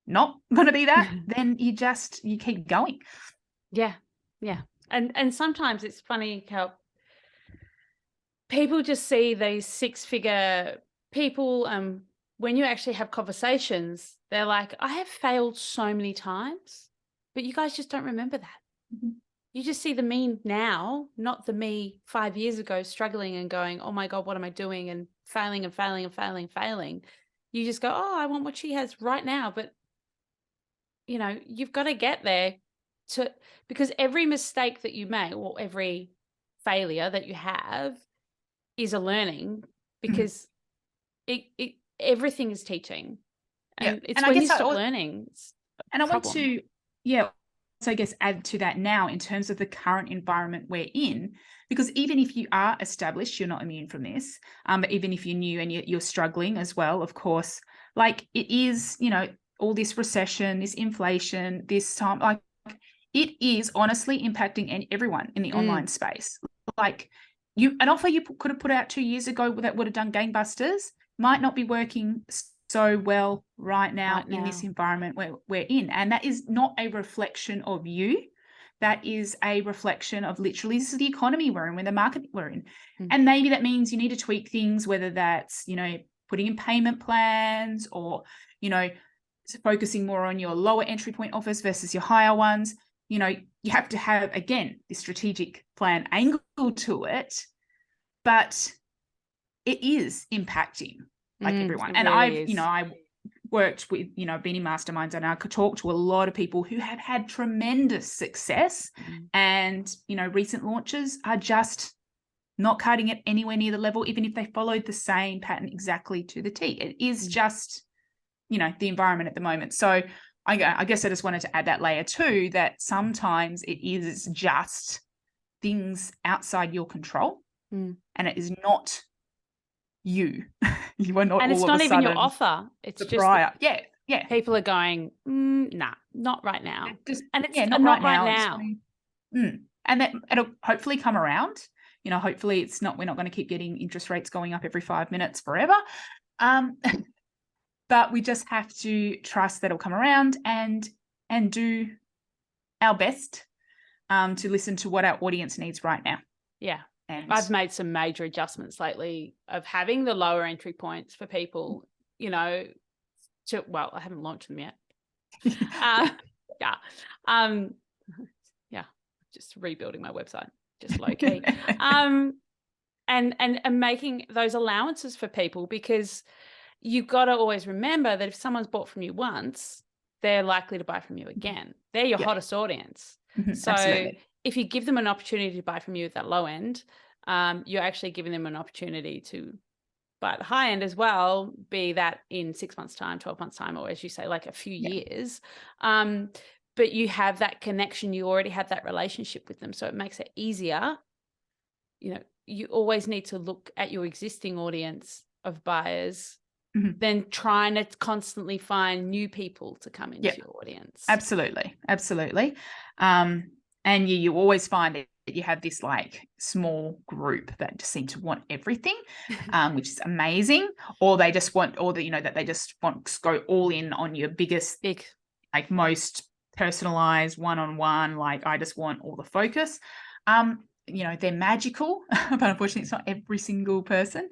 not going to be that, then you keep going. Yeah. And sometimes it's funny how people just see these six-figure people. When you actually have conversations, they're like, I have failed so many times, but you guys just don't remember that. Mm-hmm. You just see the me now, not the me 5 years ago struggling and going, oh my God, what am I doing? And failing and failing and failing and failing. You just go, oh, I want what she has right now. But, you've got to get there because every mistake that you make or every failure that you have is a learning, because everything is teaching. And it's when you stop learning. And I want to, so I guess add to that now in terms of the current environment we're in, because even if you are established, you're not immune from this. But even if you're new and you're struggling as well, of course, like it is, all this recession, this inflation, this time, like it is honestly impacting everyone in the online space. Like an offer you could have put out 2 years ago that would have done gangbusters might not be working so well right now in this environment where we're in. And that is not a reflection of you. That is a reflection of literally, this is the economy we're in, the market we're in. And maybe that means you need to tweak things, whether that's, putting in payment plans or, focusing more on your lower entry point offers versus your higher ones. You have to have, again, this strategic plan angle to it, but it is impacting everyone. And really I worked with, been in masterminds, and I could talk to a lot of people who have had tremendous success and, recent launches are just not cutting it anywhere near the level, even if they followed the same pattern exactly to the T. It is just, the environment at the moment. So I guess I just wanted to add that layer too, that sometimes it is just things outside your control and it is not you. You are not, and it's not even your offer. It's just yeah. People are going, nah, not right now. And it's not not right now. And that it'll hopefully come around. Hopefully we're not going to keep getting interest rates going up every 5 minutes forever. But we just have to trust that it'll come around and do our best to listen to what our audience needs right now. Yeah. And I've made some major adjustments lately of having the lower entry points for people, I haven't launched them yet. Just rebuilding my website, just low key. And making those allowances for people, because you've got to always remember that if someone's bought from you once, they're likely to buy from you again. They're your hottest audience. So absolutely. If you give them an opportunity to buy from you at that low end, you're actually giving them an opportunity to buy at the high end as well, be that in 6 months' time, 12 months' time, or as you say, like a few years. But you have that connection. You already have that relationship with them. So it makes it easier. You always need to look at your existing audience of buyers than trying to constantly find new people to come into your audience. Absolutely. And you always find you have this like small group that just seem to want everything, which is amazing, or they just want, or the, that they just want to go all in on your biggest, like most personalized one-on-one, like I just want all the focus. They're magical, but unfortunately it's not every single person.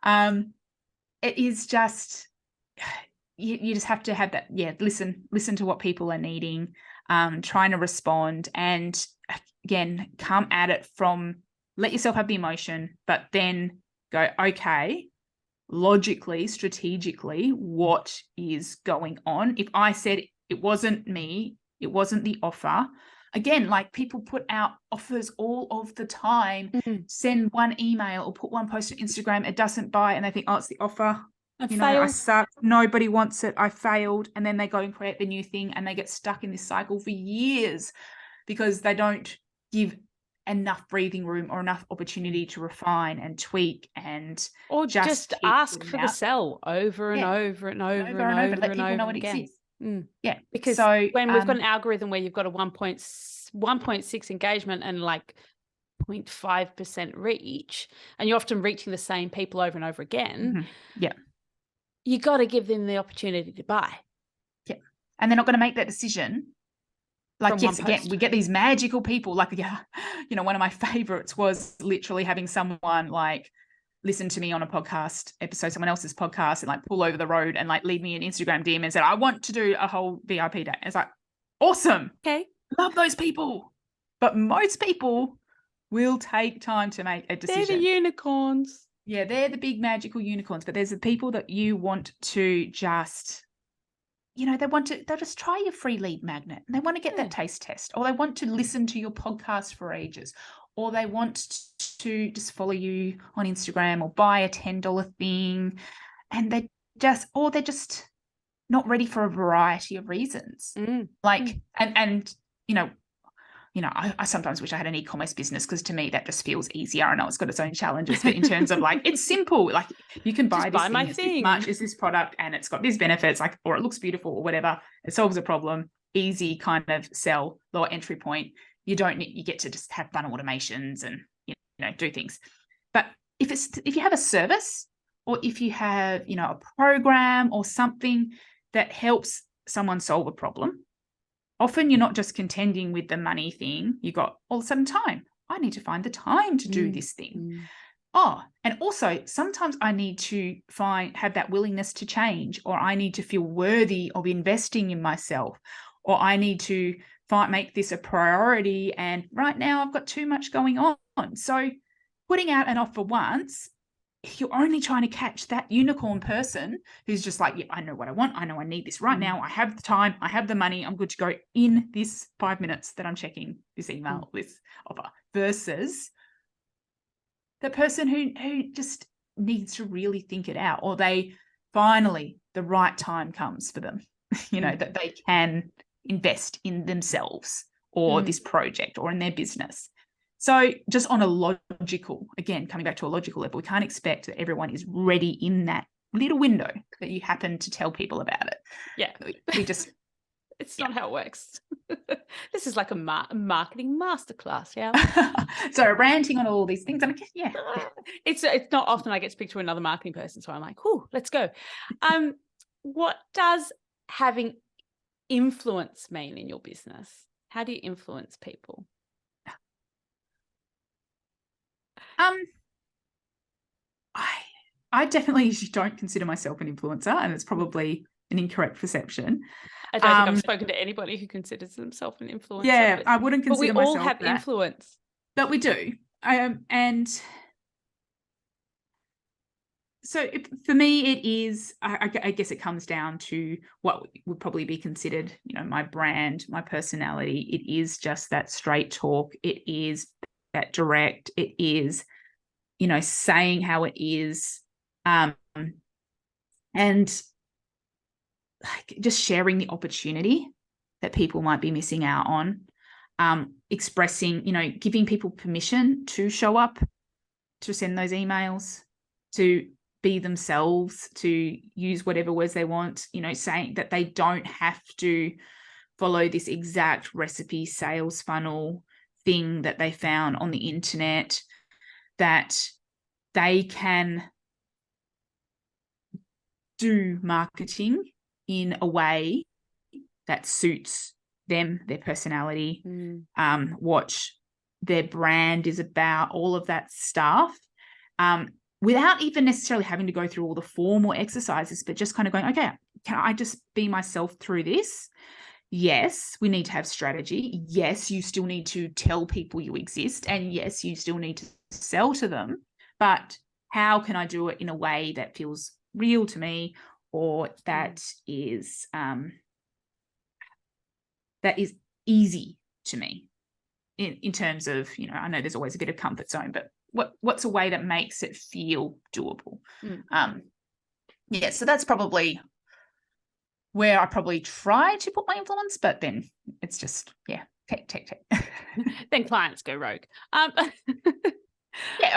It is just, you just have to have that, listen to what people are needing, trying to respond, and again, come at it from, let yourself have the emotion, but then go, okay, logically, strategically, what is going on? If I said it wasn't me, it wasn't the offer. Again, like people put out offers all of the time, send one email or put one post on Instagram, it doesn't buy, and they think, oh, it's the offer. I suck. Nobody wants it. I failed. And then they go and create the new thing, and they get stuck in this cycle for years because they don't give enough breathing room or enough opportunity to refine and tweak, and or just ask for the sell over and over and over and over. Let people know it exists. Because when we've got an algorithm where you've got a 1.6 engagement and like 0.5% reach, and you're often reaching the same people over and over again, you got to give them the opportunity to buy. And they're not going to make that decision. Like, yes, again, we get these magical people. Like, one of my favorites was literally having someone like listen to me on a podcast episode, someone else's podcast, and like pull over the road and like leave me an Instagram DM and said, I want to do a whole VIP day. And it's like, awesome. Okay. Love those people. But most people will take time to make a decision. They're the unicorns. Yeah, they're the big magical unicorns. But there's the people that you want to just, they'll just try your free lead magnet, and they want to get that taste test, or they want to listen to your podcast for ages, or they want to just follow you on Instagram or buy a $10 thing, and they're just not ready for a variety of reasons. I sometimes wish I had an e-commerce business, because to me that just feels easier. I know it's got its own challenges, but in terms of like, it's simple. Like, you can buy this thing, much is this product, and it's got these benefits, like, or it looks beautiful or whatever. It solves a problem. Easy kind of sell, lower entry point. You get to just have fun automations and do things. But if you have a service, or if you have a program or something that helps someone solve a problem, often you're not just contending with the money thing. You got all of a sudden time. I need to find the time to do this thing. And also sometimes I need to have that willingness to change, or I need to feel worthy of investing in myself, or I need to make this a priority. And right now I've got too much going on. So putting out an offer once, you're only trying to catch that unicorn person who's just like, I know what I want. I know I need this right now. I have the time. I have the money. I'm good to go in this 5 minutes that I'm checking this email, this offer, versus the person who just needs to really think it out, or they finally, the right time comes for them, that they can invest in themselves or this project or in their business. So just on a logical, again, coming back to a logical level, we can't expect that everyone is ready in that little window that you happen to tell people about it. Yeah. We just... It's not how it works. This is like a marketing masterclass, yeah. So ranting on all these things, and I guess, it's not often I get to speak to another marketing person, so I'm like, let's go. What does having influence mean in your business? How do you influence people? I definitely don't consider myself an influencer, and it's probably an incorrect perception. I don't think I've spoken to anybody who considers themselves an influencer. Yeah, I wouldn't consider myself. But we all have influence. But we do. And so for me, it is, I guess it comes down to what would probably be considered, my brand, my personality. It is just that straight talk. It is that direct. It is, saying how it is. And like just sharing the opportunity that people might be missing out on, expressing, giving people permission to show up, to send those emails, to be themselves, to use whatever words they want, saying that they don't have to follow this exact recipe sales funnel thing that they found on the internet, that they can do marketing in a way that suits them, their personality, what their brand is about, all of that stuff, without even necessarily having to go through all the formal exercises, but just kind of going, okay, can I just be myself through this? Yes, we need to have strategy. Yes, you still need to tell people you exist. And yes, you still need to sell to them. But how can I do it in a way that feels real to me, or that is easy to me in terms of, I know there's always a bit of comfort zone, but what's a way that makes it feel doable? So that's probably where I probably try to put my influence, but then it's just, tech. Then clients go rogue.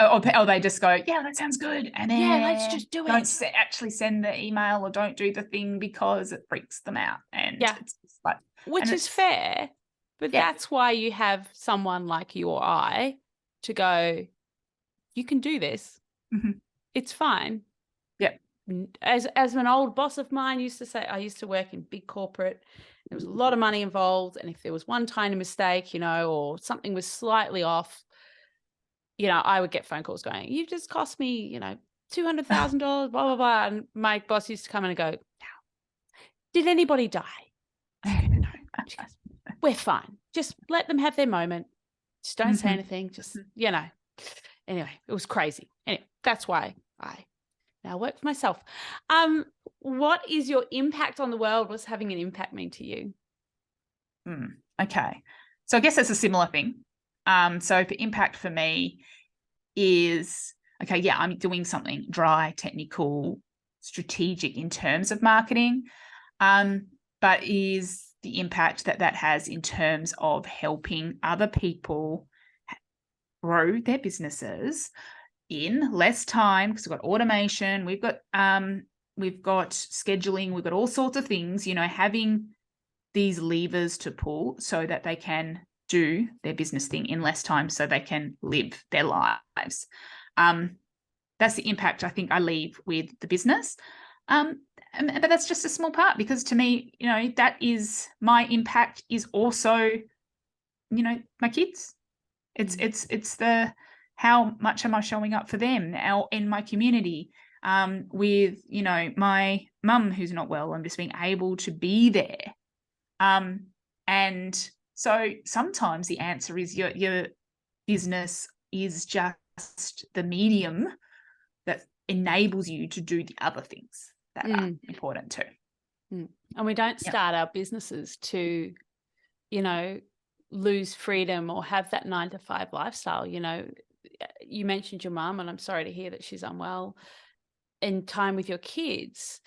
Or they just go, yeah, that sounds good. And then let's just do it. Don't actually send the email or don't do the thing because it freaks them out. And it's just like, which is fair, but that's why you have someone like you or I to go, you can do this. It's fine. As an old boss of mine used to say, I used to work in big corporate. There was a lot of money involved. And if there was one tiny mistake, or something was slightly off, I would get phone calls going, you've just cost me, $200,000, blah, blah, blah. And my boss used to come in and go, did anybody die? I go, no. She goes, we're fine. Just let them have their moment. Just don't say anything. Just, Anyway, it was crazy. Anyway, that's why I now work for myself. What is your impact on the world? What's having an impact mean to you? Okay. So I guess it's a similar thing. So for impact for me is, I'm doing something dry, technical, strategic in terms of marketing, but is the impact that has in terms of helping other people grow their businesses in less time, because we've got automation, we've got scheduling, we've got all sorts of things, having these levers to pull so that they can do their business thing in less time so they can live their lives. That's the impact I think I leave with the business. But that's just a small part, because to me, that is my impact is also, my kids. It's the, how much am I showing up for them now in my community, with, my mum who's not well, I'm just being able to be there. And so sometimes the answer is your business is just the medium that enables you to do the other things that are important too. And we don't start our businesses to, lose freedom or have that 9-to-5 lifestyle. You mentioned your mum, and I'm sorry to hear that she's unwell, in time with your kids.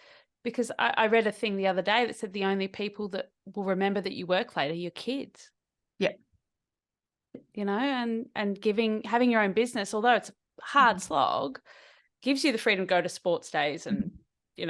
Because I read a thing the other day that said the only people that will remember that you work late are your kids. And having your own business, although it's a hard slog, gives you the freedom to go to sports days and, teach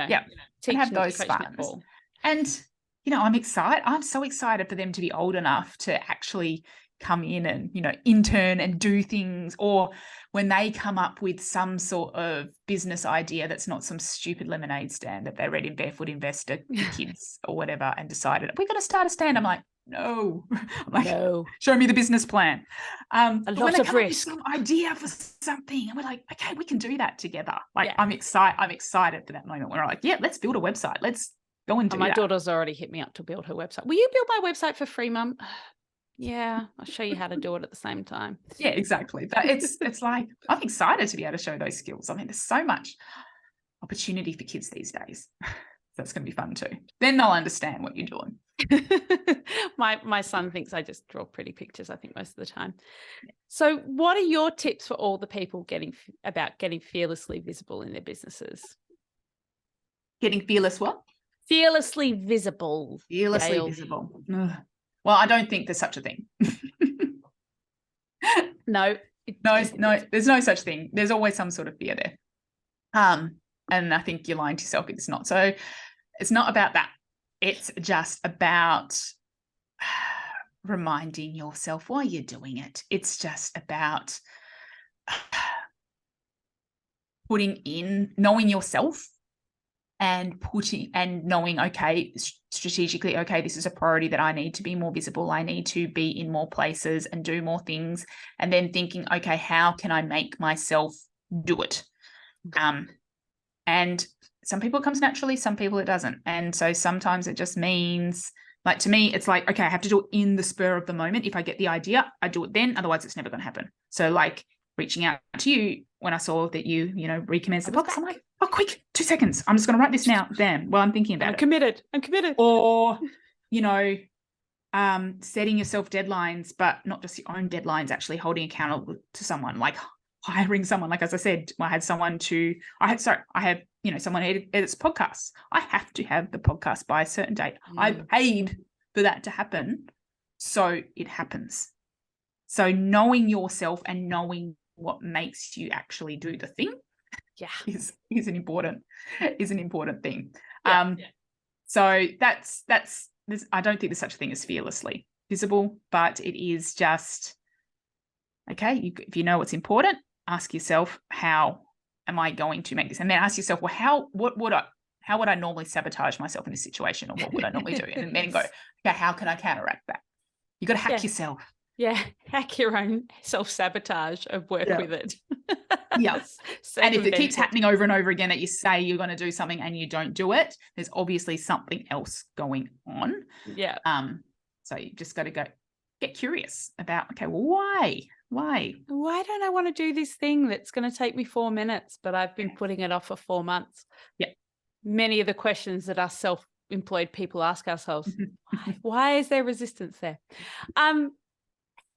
and have those coach funds. netball. And, I'm so excited for them to be old enough to actually come in and, intern and do things, or when they come up with some sort of business idea that's not some stupid lemonade stand that they read in Barefoot Investor Kids or whatever and decided, we're going to start a stand. I'm like, no. No. Show me the business plan. A lot of risk. Some idea for something, and we're like, okay, we can do that together. I'm excited for that moment where we're like, let's build a website. Let's go and do that. My daughter's already hit me up to build her website. Will you build my website for free, Mum? Yeah, I'll show you how to do it at the same time. Yeah, exactly. But it's like, I'm excited to be able to show those skills. I mean, there's so much opportunity for kids these days. That's going to be fun too. Then they'll understand what you're doing. My son thinks I just draw pretty pictures, I think, most of the time. So what are your tips for all the people getting fearlessly visible in their businesses? Getting fearless what? Fearlessly visible. Fearlessly visible. Ugh. Well, I don't think there's such a thing. No, there's no such thing. There's always some sort of fear there. And I think you're lying to yourself if it's not. So it's not about that. It's just about reminding yourself why you're doing it. It's just about knowing yourself and knowing, okay, strategically, okay, this is a priority that I need to be more visible. I need to be in more places and do more things. And then thinking, okay, how can I make myself do it? And some people it comes naturally, some people it doesn't. And so sometimes it just means, like, to me, it's like, okay, I have to do it in the spur of the moment. If I get the idea, I do it then. Otherwise, it's never going to happen. So like reaching out to you when I saw that you recommenced the podcast, I'm like, oh, quick, 2 seconds. I'm just going to write this now. Damn. Well, I'm thinking about it. I'm committed. Or, setting yourself deadlines, but not just your own deadlines, actually holding accountable to someone, like hiring someone. Like, as I said, I have someone edits podcasts. I have to have the podcast by a certain date. I paid for that to happen. So it happens. So knowing yourself and knowing what makes you actually do the thing is an important thing. So that's I don't think there's such a thing as fearlessly visible, but it is just, okay, if you know what's important, ask yourself, how am I going to make this? And then ask yourself, well, how would I normally sabotage myself in this situation, or what would I normally do? And then go, okay, how can I counteract that? You got to hack yourself. Yeah, hack your own self-sabotage and work with it. Yes. And if it keeps happening over and over again that you say you're going to do something and you don't do it, there's obviously something else going on. Yeah. So you just got to get curious about, okay, well, why? Why don't I want to do this thing that's going to take me 4 minutes, but I've been putting it off for 4 months? Yeah. Many of the questions that us self-employed people ask ourselves, why is there resistance there?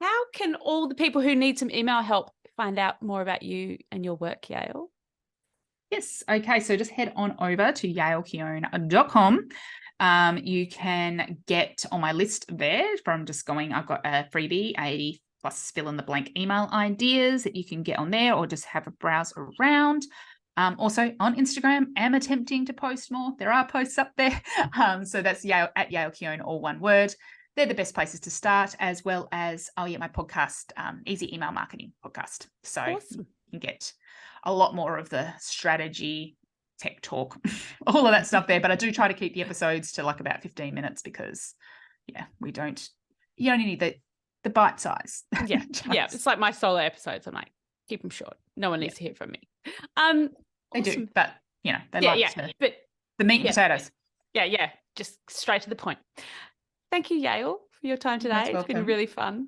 How can all the people who need some email help find out more about you and your work, Yael? Yes. Okay. So just head on over to yaelkeon.com. You can get on my list there from just going, I've got a freebie, 80 plus fill in the blank email ideas that you can get on there, or just have a browse around. Also on Instagram, I'm attempting to post more. There are posts up there. So that's at Yael Keon, all one word. They're the best places to start, as well as my podcast, Easy Email Marketing Podcast. So awesome. You can get a lot more of the strategy, tech talk, all of that stuff there. But I do try to keep the episodes to like about 15 minutes because, you only need the bite size. Yeah. Yeah. It's like my solo episodes. I'm like, keep them short. No one needs to hear from me. Awesome. They do, but, they but the meat and potatoes. Yeah. Just straight to the point. Thank you, Yael, for your time today. It's been really fun.